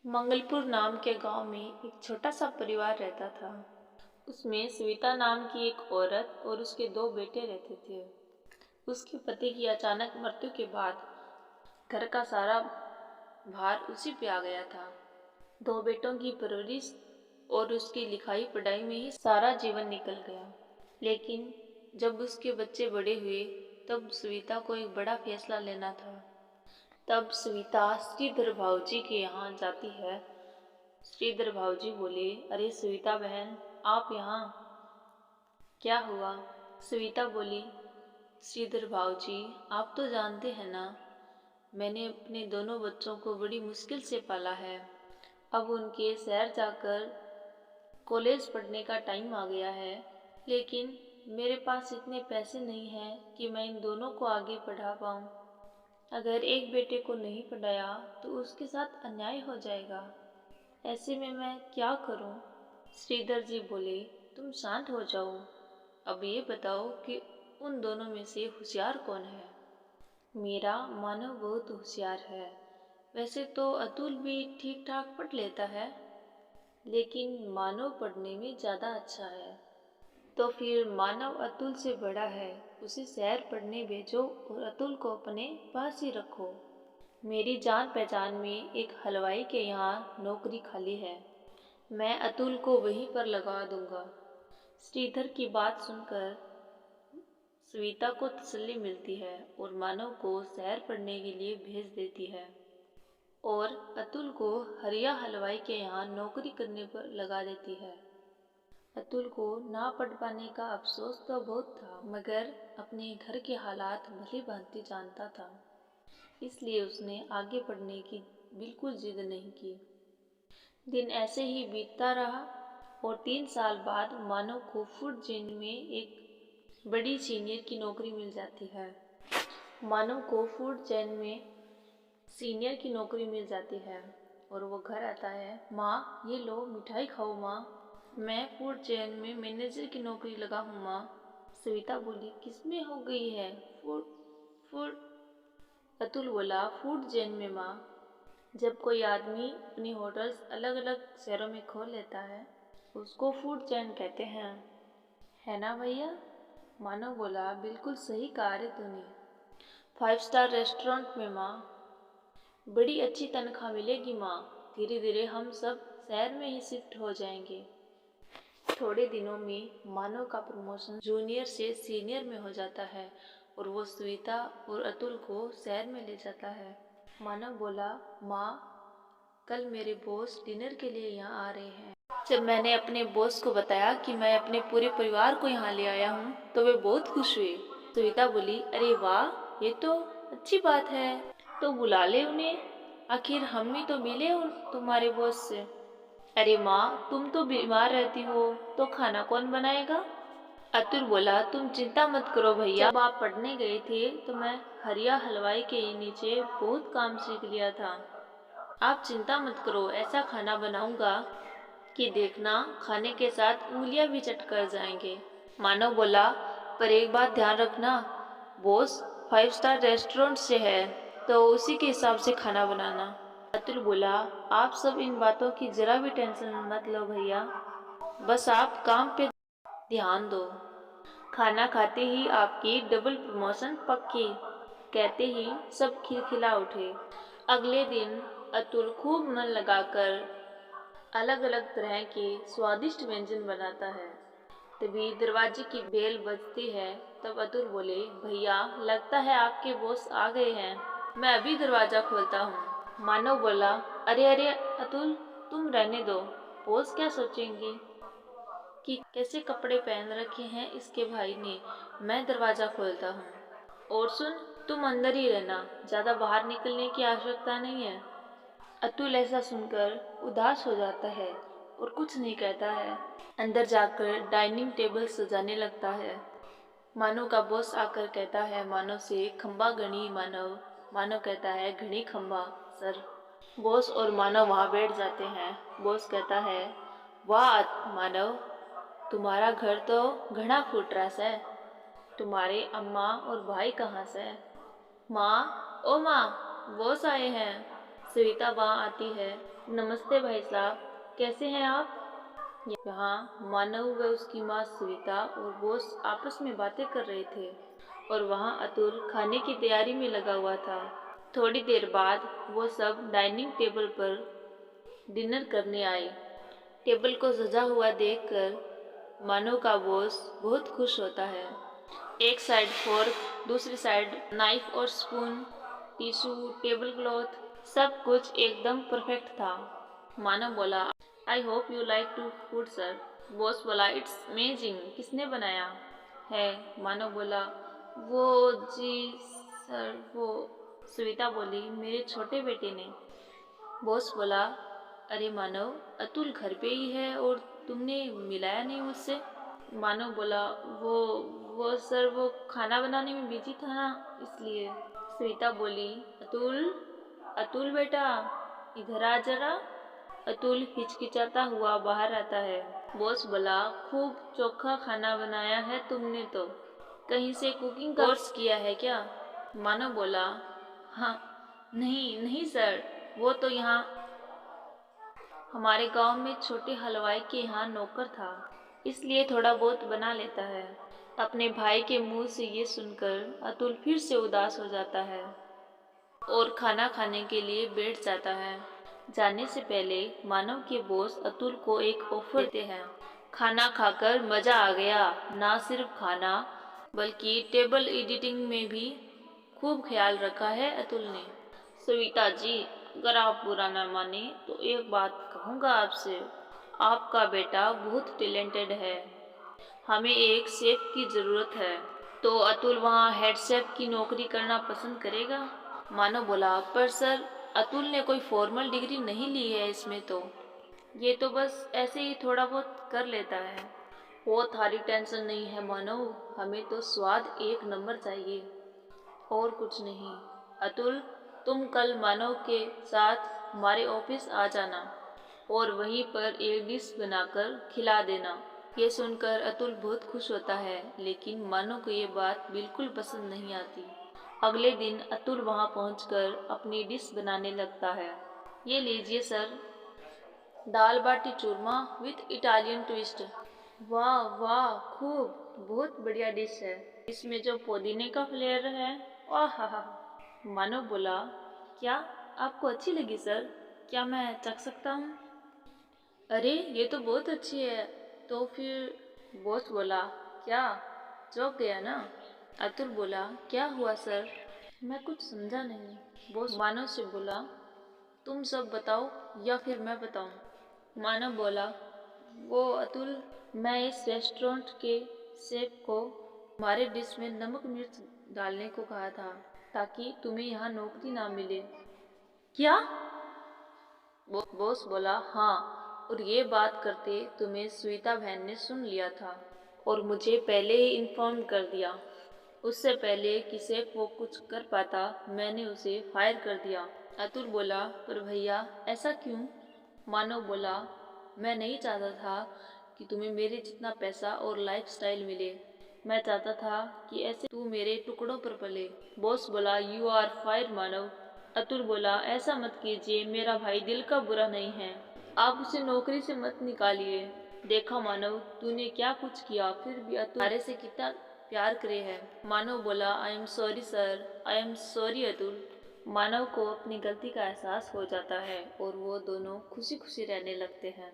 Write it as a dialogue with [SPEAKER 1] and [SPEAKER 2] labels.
[SPEAKER 1] मंगलपुर नाम के गांव में एक छोटा सा परिवार रहता था। उसमें सविता नाम की एक औरत और उसके दो बेटे रहते थे। उसके पति की अचानक मृत्यु के बाद घर का सारा भार उसी पे आ गया था। दो बेटों की परवरिश और उसकी लिखाई पढ़ाई में ही सारा जीवन निकल गया। लेकिन जब उसके बच्चे बड़े हुए तब सविता को एक बड़ा फैसला लेना था। तब सविता श्रीधर भाऊजी के यहाँ जाती है। श्रीधर भाऊजी बोले, अरे सविता बहन, आप यहाँ? क्या हुआ? सविता बोली, श्रीधर भाऊजी, आप तो जानते हैं ना, मैंने अपने दोनों बच्चों को बड़ी मुश्किल से पाला है। अब उनके शहर जाकर कॉलेज पढ़ने का टाइम आ गया है, लेकिन मेरे पास इतने पैसे नहीं हैं कि मैं इन दोनों को आगे पढ़ा पाऊँ। अगर एक बेटे को नहीं पढ़ाया तो उसके साथ अन्याय हो जाएगा। ऐसे में मैं क्या करूं? श्रीधर जी बोले, तुम शांत हो जाओ। अब ये बताओ कि उन दोनों में से होशियार कौन है? मेरा मानव बहुत होशियार है। वैसे तो अतुल भी ठीक ठाक पढ़ लेता है, लेकिन मानव पढ़ने में ज़्यादा अच्छा है। तो फिर मानव अतुल से बड़ा है, उसे शहर पढ़ने भेजो और अतुल को अपने पास ही रखो। मेरी जान पहचान में एक हलवाई के यहाँ नौकरी खाली है, मैं अतुल को वहीं पर लगा दूंगा। श्रीधर की बात सुनकर सविता को तसल्ली मिलती है और मानव को शहर पढ़ने के लिए भेज देती है और अतुल को हरिया हलवाई के यहाँ नौकरी करने पर लगा देती है। अतुल को ना पढ़ पाने का अफसोस तो बहुत था, मगर अपने घर के हालात भली भांति जानता था, इसलिए उसने आगे पढ़ने की बिल्कुल जिद नहीं की। दिन ऐसे ही बीतता रहा और 3 साल बाद मानव को फूड चेन में एक बड़ी सीनियर की नौकरी मिल जाती है। मानव को फूड चेन में सीनियर की नौकरी मिल जाती है और वो घर आता है। माँ, ये लो मिठाई खाओ माँ, मैं फूड चेन में मैनेजर की नौकरी लगा हूँ माँ। सविता बोली, किसमें हो गई है? फूड फूड अतुल बोला, फूड चेन में माँ। जब कोई आदमी अपनी होटल्स अलग अलग शहरों में खोल लेता है, उसको फूड चेन कहते हैं, है ना भैया? मानव बोला, बिल्कुल सही कहा रे तूने। 5 स्टार रेस्टोरेंट में माँ, बड़ी अच्छी तनख्वाह मिलेगी माँ। धीरे धीरे हम सब शहर में ही शिफ्ट हो जाएंगे। थोड़े दिनों में मानव का प्रमोशन जूनियर से सीनियर में हो जाता है और वो सविता और अतुल को शहर में ले जाता है। मानव बोला, माँ, कल मेरे बॉस डिनर के लिए यहाँ आ रहे हैं। जब मैंने अपने बॉस को बताया कि मैं अपने पूरे परिवार को यहाँ ले आया हूँ तो वे बहुत खुश हुए। सविता बोली, अरे वाह, ये तो अच्छी बात है, तो बुला ले उन्हें, आखिर हम भी तो मिले तुम्हारे बॉस से। अरे माँ, तुम तो बीमार रहती हो तो खाना कौन बनाएगा? अतुल बोला, तुम चिंता मत करो भैया, जब आप पढ़ने गए थे तो मैं हरिया हलवाई के नीचे बहुत काम सीख लिया था। आप चिंता मत करो, ऐसा खाना बनाऊंगा कि देखना खाने के साथ उंगलियां भी चट कर जाएंगे। मानव बोला, पर एक बात ध्यान रखना, बॉस 5 स्टार रेस्टोरेंट से है तो उसी के हिसाब से खाना बनाना। अतुल बोला, आप सब इन बातों की जरा भी टेंशन मत लो भैया, बस आप काम पे ध्यान दो। खाना खाते ही आपकी डबल प्रमोशन पक्की। कहते ही सब खिलखिला उठे। अगले दिन अतुल खूब मन लगाकर अलग अलग तरह के स्वादिष्ट व्यंजन बनाता है। तभी दरवाजे की बेल बजती है। तब अतुल बोले, भैया, लगता है आपके बॉस आ गए हैं, मैं अभी दरवाजा खोलता हूँ। मानव बोला, अरे अरे अतुल, तुम रहने दो, बॉस क्या सोचेंगे कि कैसे कपड़े पहन रखे हैं इसके भाई ने, मैं दरवाजा खोलता हूँ। और सुन, तुम अंदर ही रहना, ज्यादा बाहर निकलने की आवश्यकता नहीं है। अतुल ऐसा सुनकर उदास हो जाता है और कुछ नहीं कहता है। अंदर जाकर डाइनिंग टेबल सजाने लगता है। मानव का बॉस आकर कहता है मानव से, खंबा गणी मानव। मानव कहता है, घनी खंबा सर। बॉस और मानव वहाँ बैठ जाते हैं। बॉस कहता है, वाह मानव, तुम्हारा घर तो घना फुटरास है। तुम्हारे अम्मा और भाई कहाँ से? माँ, ओ माँ, बॉस आए हैं। सविता वहाँ आती है। नमस्ते भाई साहब, कैसे हैं आप? यहाँ मानव व उसकी माँ सविता और बॉस आपस में बातें कर रहे थे और वहाँ अतुल खाने की तैयारी में लगा हुआ था। थोड़ी देर बाद वो सब डाइनिंग टेबल पर डिनर करने आए। टेबल को सजा हुआ देखकर मानव का बॉस बहुत खुश होता है। एक साइड फोर्क, दूसरी साइड नाइफ और स्पून, टिश्यू, टेबल क्लॉथ, सब कुछ एकदम परफेक्ट था। मानव बोला, I hope you like to food sir. Boss बोला, इट्स अमेजिंग। किसने बनाया है? मानव बोला, वो जी सर, वो। सविता बोली, मेरे छोटे बेटे ने। बॉस बोला, अरे मानव, अतुल घर पे ही है और तुमने मिलाया नहीं मुझसे। मानव बोला, वो सर, वो खाना बनाने में बिजी था ना, इसलिए। सविता बोली, अतुल, अतुल बेटा, इधर आ जरा। अतुल हिचकिचाता हुआ बाहर आता है। बॉस बोला, खूब चोखा खाना बनाया है तुमने तो। कहीं से कुकिंग का कोर्स किया है क्या? मानव बोला, हाँ, नहीं नहीं सर, वो तो यहाँ हमारे गांव में छोटे हलवाई के यहाँ नौकर था, इसलिए थोड़ा बहुत बना लेता है। अपने भाई के मुंह से ये सुनकर अतुल फिर से उदास हो जाता है और खाना खाने के लिए बैठ जाता है। जाने से पहले मानव के बॉस अतुल को एक ऑफर देते हैं। खाना खाकर मजा आ गया। ना सिर्फ खाना, बल्कि टेबल एडिटिंग में भी खूब ख्याल रखा है अतुल ने। सविता जी, अगर आप बुरा ना माने तो एक बात कहूँगा आपसे। आपका बेटा बहुत टैलेंटेड है। हमें एक शेफ की ज़रूरत है। तो अतुल वहाँ हेड शेफ की नौकरी करना पसंद करेगा? मानव बोला, पर सर, अतुल ने कोई फॉर्मल डिग्री नहीं ली है इसमें तो। ये तो बस ऐसे ही थोड़ा बहुत कर लेता है। वो थारी टेंशन नहीं है मानव, हमें तो स्वाद एक नंबर चाहिए और कुछ नहीं। अतुल, तुम कल मानव के साथ हमारे ऑफिस आ जाना और वहीं पर एक डिश बनाकर खिला देना। ये सुनकर अतुल बहुत खुश होता है, लेकिन मानव को ये बात बिल्कुल पसंद नहीं आती। अगले दिन अतुल वहाँ पहुंचकर अपनी डिश बनाने लगता है। ये लीजिए sir, dal baati churma with Italian twist. वाह वाह, खूब, बहुत बढ़िया डिश है। इसमें जो पुदीने का फ्लेवर है, वाह हा। मानव बोला, क्या आपको अच्छी लगी सर? क्या मैं चख सकता हूँ? अरे, ये तो बहुत अच्छी है। तो फिर? बॉस बोला, क्या चौंक गया ना? अतुल बोला, क्या हुआ सर? मैं कुछ समझा नहीं। बॉस मानव से बोला, तुम सब बताओ या फिर मैं बताऊं? मानव बोला, वो अतुल, मैं इस रेस्टोरेंट के शेफ को हमारे डिश में नमक मिर्च डालने को कहा था ताकि तुम्हें यहाँ नौकरी ना मिले। क्या? बॉस बोला, हाँ, और ये बात करते तुम्हें श्वेता बहन ने सुन लिया था और मुझे पहले ही इन्फॉर्म कर दिया। उससे पहले कि शेफ वो कुछ कर पाता, मैंने उसे फायर कर दिया। अतुल बोला, पर भैया ऐसा क्यों? मानव बोला, मैं नहीं चाहता था कि तुम्हें मेरे जितना पैसा और लाइफस्टाइल मिले। मैं चाहता था कि ऐसे तू मेरे टुकड़ों पर पले। बॉस बोला, यू आर फायर मानव। अतुल बोला, ऐसा मत कीजिए, मेरा भाई दिल का बुरा नहीं है। आप उसे नौकरी से मत निकालिए। देखा मानव, तूने क्या कुछ किया, फिर भी अतुल तुम्हारे से कितना प्यार करे है। मानव बोला, I am sorry sir, I am sorry Atul. Manav को अपनी गलती का एहसास हो जाता है और वो दोनों खुशी खुशी रहने लगते हैं।